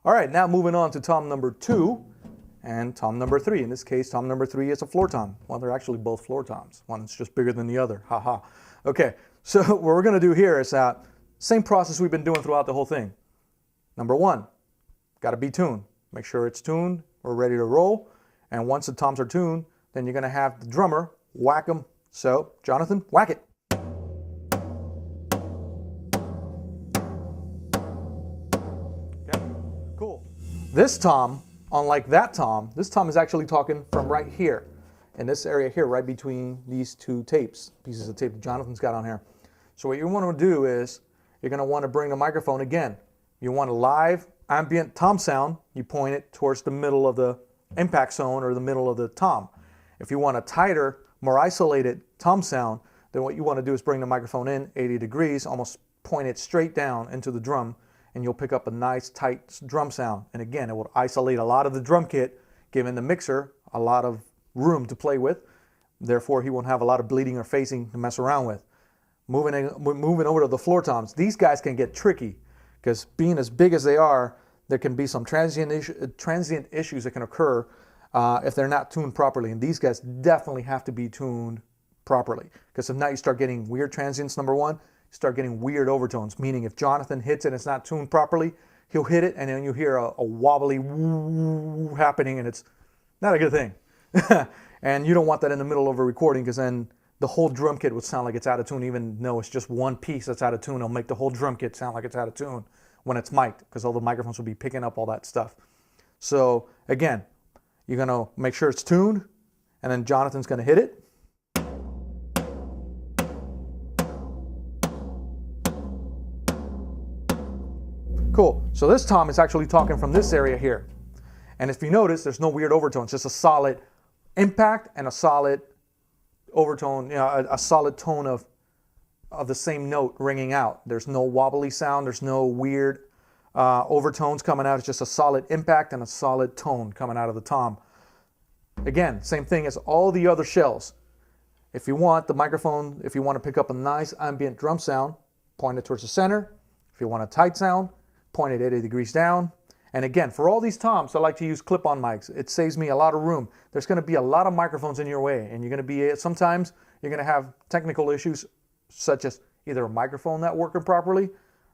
All right, now moving on to tom number 2 and tom number 3. In this case, tom number 3 is a floor tom. Well, they're actually both floor toms. One's just bigger than the other. Ha ha. Okay, so what we're going to do here is same process we've been doing throughout the whole thing. Number 1, got to be tuned. Make sure it's tuned. We're ready to roll. And once the toms are tuned, then you're going to have the drummer whack them. So, Jonathan, whack it. Okay, cool. This tom, unlike that tom, this tom is actually talking from right here, in this area here, right between these two pieces of tape that Jonathan's got on here. So what you want to do is, you're going to want to bring the microphone again. You want a live ambient tom sound, you point it towards the middle of the impact zone or the middle of the tom. If you want a tighter, more isolated tom sound, then what you want to do is bring the microphone in 80 degrees, almost point it straight down into the drum, and you'll pick up a nice tight drum sound. And again, it will isolate a lot of the drum kit, giving the mixer a lot of room to play with. Therefore, he won't have a lot of bleeding or phasing to mess around with. Moving over to the floor toms, these guys can get tricky because being as big as they are, there can be some transient issues that can occur if they're not tuned properly. And these guys definitely have to be tuned properly, because if not, you start getting weird transients. Number 1, you start getting weird overtones, meaning if Jonathan hits it and it's not tuned properly, he'll hit it and then you hear a wobbly woo happening, and it's not a good thing. And you don't want that in the middle of a recording, because then the whole drum kit would sound like it's out of tune, even though it's just one piece that's out of tune. It'll make the whole drum kit sound like it's out of tune when it's mic'd, because all the microphones will be picking up all that stuff. So again, you're going to make sure it's tuned, and then Jonathan's going to hit it. Cool. So this tom is actually talking from this area here. And if you notice, there's no weird overtones, just a solid impact and a solid overtone, a solid tone of the same note ringing out. There's no wobbly sound, there's no weird overtones coming out. It's just a solid impact and a solid tone coming out of the tom. Again, same thing as all the other shells. If you want the microphone, if you want to pick up a nice ambient drum sound, point it towards the center. If you want a tight sound, point it 80 degrees down. And again, for all these toms, I like to use clip-on mics. It saves me a lot of room. There's going to be a lot of microphones in your way, and you're going to be, sometimes you're going to have technical issues, such as either a microphone not working properly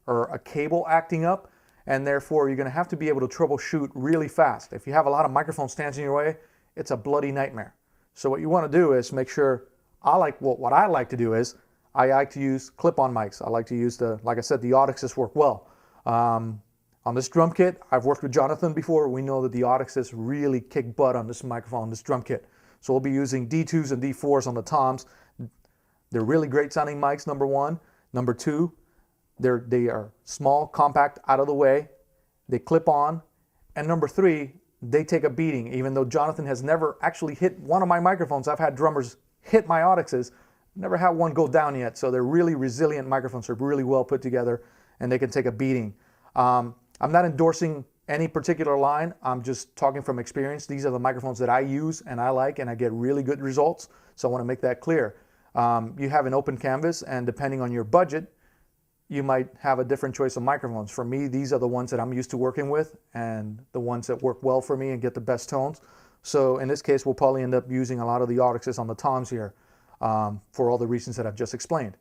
or a cable acting up, and therefore you're going to have to be able to troubleshoot really fast. If you have a lot of microphone stands in your way, it's a bloody nightmare. So what you want to do is make sure, what I like to do is, I like to use clip-on mics. I like to use like I said, the Audixes work well. On this drum kit, I've worked with Jonathan before. We know that the Audixes really kick butt on this microphone, this drum kit. So we'll be using D2s and D4s on the toms. They're really great sounding mics, number 1. Number 2, they are small, compact, out of the way. They clip on. And number 3, they take a beating. Even though Jonathan has never actually hit one of my microphones, I've had drummers hit my Audixes. Never had one go down yet. So they're really resilient microphones. They're really well put together, and they can take a beating. I'm not endorsing any particular line. I'm just talking from experience. These are the microphones that I use and I like, and I get really good results. So I want to make that clear. You have an open canvas, and depending on your budget, you might have a different choice of microphones. For me, these are the ones that I'm used to working with and the ones that work well for me and get the best tones. So in this case, we'll probably end up using a lot of the Audixes on the toms here for all the reasons that I've just explained.